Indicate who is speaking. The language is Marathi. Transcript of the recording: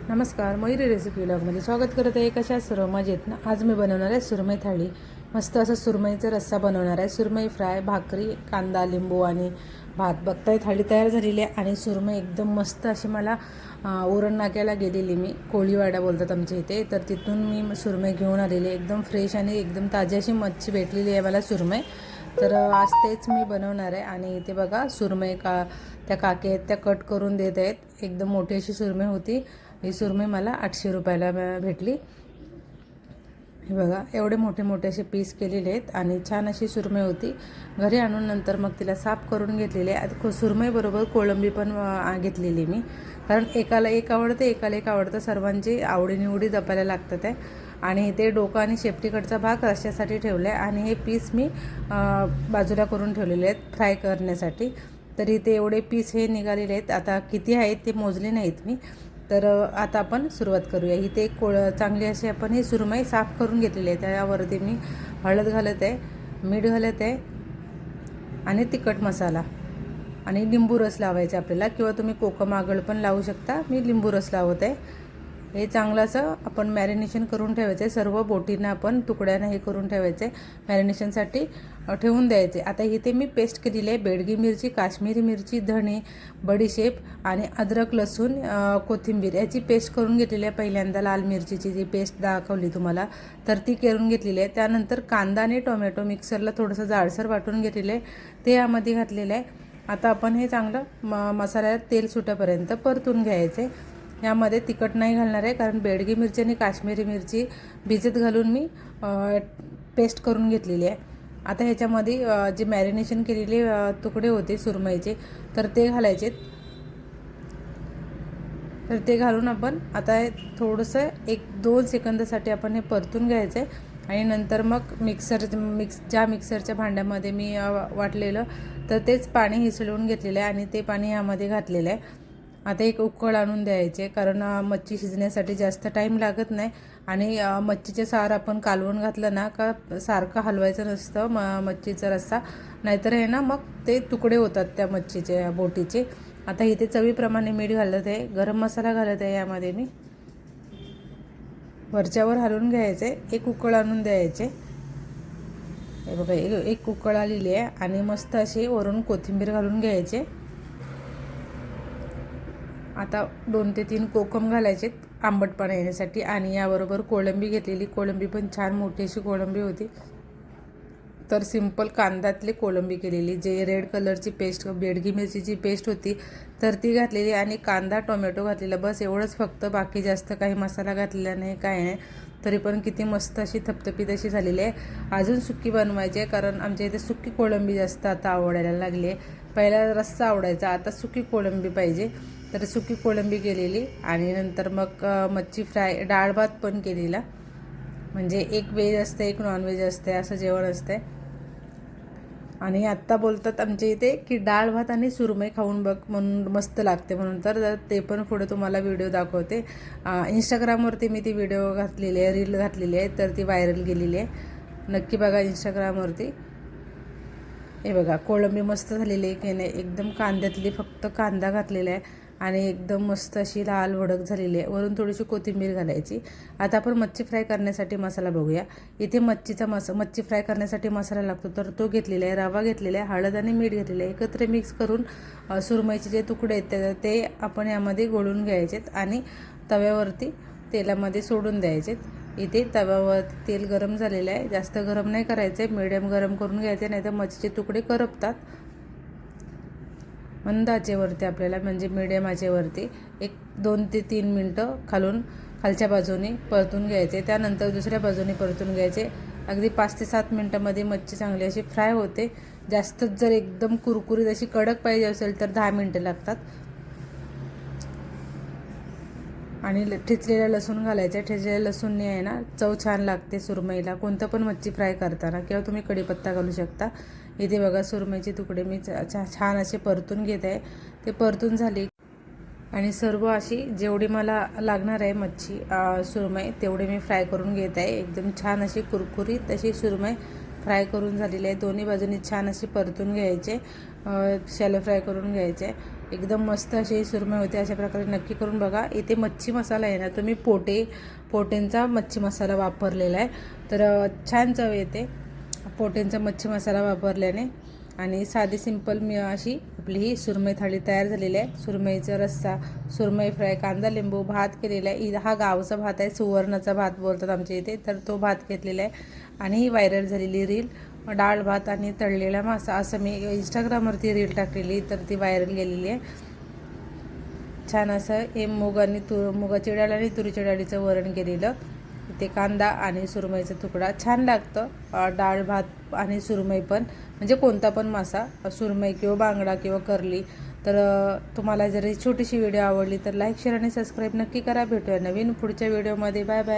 Speaker 1: नमस्कार, मयुरी रेसिपी व्लॉगमध्ये स्वागत करत आहे. कशा सर्व मजेत ना. आज मी बनवणार आहे सुरमई थाळी. मस्त असं सुरमईचा रस्सा बनवणार आहे. सुरमई फ्राय, भाकरी, कांदा, लिंबू आणि भात. बघताय थाळी तयार झालेली आहे आणि सुरमई एकदम मस्त अशी मला उरण नाक्याला गेलेली मी, कोळीवाडा बोलतात आमच्या इथे, तर तिथून मी सुरमई घेऊन आलेली. एकदम फ्रेश आणि एकदम ताजी अशी मच्छी भेटलेली आहे मला सुरमई. तर आज तेच मी बनवणार आहे. आणि इथे बघा सुरमई त्या काकी आहेत त्या कट करून देत आहेत. एकदम मोठी अशी सुरमई होती. ही सुरमई मला 800 रुपयाला भेटली. हे बघा एवढे मोठे मोठे असे पीस केलेले आहेत आणि छान अशी सुरमई होती. घरी आणून नंतर मग तिला साफ करून घेतलेले. आता सुरमईबरोबर कोळंबी पण घेतलेली मी, कारण एकाला एक आवडतं एकाला एक आवडतं. सर्वांची आवडीनिवडी जपायला लागतात आहे. आणि ते डोकं आणि शेपटीकडचा भाग रश्श्यासाठी ठेवला आहे आणि हे पीस मी बाजूला करून ठेवलेले आहेत फ्राय करण्यासाठी. तरी ते एवढे पीस हे निघालेले आहेत. आता किती आहेत ते मोजले नाहीत मी. तर आता आपण सुरुवात करूया. इथे एक चांगली अशी आपण ही सुरमई साफ करून घेतलेली आहे. त्यावरती मी हळद घालत आहे, मीठ घालत आहे आणि तिखट मसाला आणि लिंबू रस लावायचा आपल्याला, किंवा तुम्ही कोकम आगळ पण लावू शकता. मी लिंबू रस लावत आहे. हे चांगलं असं आपण मॅरिनेशन करून ठेवायचं आहे. सर्व बोटींना आपण तुकड्यानं हे करून ठेवायचं आहे, मॅरिनेशनसाठी ठेवून द्यायचे. आता इथे मी पेस्ट केलेली आहे बेडगी मिरची, काश्मीरी मिरची, धणे, बडीशेप आणि अद्रक, लसूण, कोथिंबीर याची पेस्ट करून घेतलेली आहे. पहिल्यांदा लाल मिरचीची जी पेस्ट दाखवली तुम्हाला, तर ती करून घेतलेली आहे. त्यानंतर कांदा आणि टोमॅटो मिक्सरला थोडंसं जाडसर वाटून घेतलेलं आहे, ते यामध्ये घातलेलं आहे. आता आपण हे चांगलं मसाल्याला तेल सुटेपर्यंत परतून घ्यायचे. यामध्ये तिखट नाही घालणार आहे, कारण बेडगी मिरची आणि काश्मीरी मिरची भिजत घालून मी पेस्ट करून घेतलेली आहे. आता ह्याच्यामध्ये जे मॅरिनेशन केलेले तुकडे होते सुरमईचे, तर ते घालायचे. तर ते घालून आपण आता थोडंसं 1-2 सेकंदासाठी आपण हे परतून घ्यायचं आहे. आणि नंतर मग ज्या मिक्सरच्या भांड्यामध्ये मी वाटलेलं, तर तेच पाणी हिसळून घेतलेलं आहे आणि ते पाणी यामध्ये घातलेलं आहे. आता एक उकळ आणून द्यायचे, कारण मच्छी शिजण्यासाठी जास्त टाईम लागत नाही. आणि मच्छीचे सार आपण कालवून घातलं ना का सारखं हलवायचं नसतं मच्छीचा रस्सा, नाहीतर आहे ना मग ते तुकडे होतात त्या मच्छीचे बोटीचे. आता इथे चवीप्रमाणे मीठ घालत आहे, गरम मसाला घालत आहे यामध्ये मी. वरच्यावर हलवून घ्यायचे, एक उकळ आणून द्यायचे. हे बघा एक उकळ आलेली आहे आणि मस्त अशी वरून कोथिंबीर घालून घ्यायचे. आता 2 ते 3 कोकम घालायचे आंबटपणा येण्यासाठी. आणि याबरोबर कोळंबी घेतलेली, कोळंबी पण छान मोठी अशी कोळंबी होती. तर सिंपल कांद्यातली कोळंबी केलेली, जे रेड कलरची पेस्ट बेडगी मिरचीची पेस्ट होती तर ती घातलेली आणि कांदा टोमॅटो घातलेला, बस एवढंच फक्त. बाकी जास्त काही मसाला घातलेला नाही, काय नाही. तरी पण किती मस्त अशी थपथपीत अशी झालेली आहे. अजून सुक्की बनवायची आहे, कारण आमच्या इथे सुक्की कोळंबी जास्त आता आवडायला लागली आहे. पहिला रस्सा आवडायचा, आता सुकी कोळंबी पाहिजे. तर सुकी कोळंबी केलेली आणि नंतर मग मच्छी फ्राय, डाळ भात पण केलेला. म्हणजे एक व्हेज असते एक नॉनव्हेज असते असं जेवण असते. आणि आत्ता बोलतात आमच्या इथे की डाळ भात आणि सुरमई खाऊन बघ म्हणून मस्त लागते म्हणून. तर ते पण पुढे तुम्हाला व्हिडिओ दाखवते. इंस्टाग्रामवरती मी ती व्हिडिओ घातलेली आहे, रील घातलेली आहे, तर ती व्हायरल गेलेली आहे. नक्की बघा इंस्टाग्रामवरती. हे बघा कोळंबी मस्त झालेली आहे की नाही, एकदम कांद्यातली फक्त कांदा घातलेला आहे आणि एकदम मस्त अशी लाल भडक झालेली आहे. वरून थोडीशी कोथिंबीर घालायची. आता आपण मच्छी फ्राय करण्यासाठी मसाला बघूया. इथे मच्छी फ्राय करण्यासाठी मसाला लागतो, तर तो घेतलेला आहे. रवा घेतलेला आहे, हळद आणि मीठ घेतलेलं आहे. एकत्र मिक्स करून सुरमईचे जे तुकडे आहेत ते आपण यामध्ये गोळून घ्यायचेत आणि तव्यावरती तेलामध्ये सोडून द्यायचेत. इथे तव्यावर तेल गरम झालेलं आहे, जास्त गरम नाही करायचं आहे, मिडियम गरम करून घ्यायचे, नाही तर मच्छीचे तुकडे करपतात. मंद आचेवरती आपल्याला, म्हणजे मिडियम आचेवरती 1-2 ते 3 मिनटं खालच्या बाजूने परतून घ्यायचे. त्यानंतर दुसऱ्या बाजूने परतून घ्यायचे. अगदी 5 ते 7 मिनटामध्ये मच्छी चांगली अशी फ्राय होते. जास्तच जर एकदम कुरकुरीत अशी कडक पाहिजे असेल तर 10 मिनटं लागतात. आणि ठेचलेला लसूण घालायचा. ठेचलेल्या लसूणने आहे ना चव छान लागते सुरमईला, कोणतं पण मच्छी फ्राय करताना, किंवा तुम्ही कढीपत्ता घालू शकता. इथे बघा सुरमईचे तुकडे मी छान असे परतून घेत आहे. ते परतून झाले आणि सर्व अशी जेवढी मला लागणार आहे मच्छी सुरमई तेवढे मी फ्राय करून घेत आहे. एकदम छान अशी कुरकुरीत अशी सुरमई फ्राय करून झालेली आहे. दोन्ही बाजूनी छान अशी परतून घ्यायचे, शॅलो फ्राय करून घ्यायचे. एकदम मस्त असे सुरमई होते. अशा प्रकारे नक्की करून बघा. इथे मच्छी मसाला आहे ना, तुम्ही पोटेंचा मच्छी मसाला वापरलेला आहे, तर छान चव येते पोटेंचा मच्छी मसाला वापरल्याने. आणि साधी सिंपल मी अशी आपली ही सुरमई थाळी तयार झालेली आहे. सुरमईचा रस्सा, सुरमई फ्राय, कांदा लिंबू, भात केलेला आहे. हा गावचा भात आहे, सुवर्णाचा भात बोलतात आमच्या इथे, तर तो भात घेतलेला आहे. आणि ही व्हायरल झालेली रील डाळ भात आणि तळलेला मासा, असं मी इंस्टाग्रामवरती रील टाकलेली, तर ती व्हायरल गेलेली आहे. छान असं हे मूग आणि मुगाची डाळ आणि तुरीच्या डाळीचं वरण केलेलं. इथे कांदा आणि सुरमईचा तुकडा छान लागतं. डाळ भात आणि सुरमई पण, म्हणजे कोणता पण मासा, सुरमई किंवा बांगडा किंवा करली. तर तुम्हाला जर ही छोटीशी व्हिडिओ आवडली तर लाईक शेअर आणि सबस्क्राईब नक्की करा. भेटूया नवीन पुढच्या व्हिडिओमध्ये. Bye bye.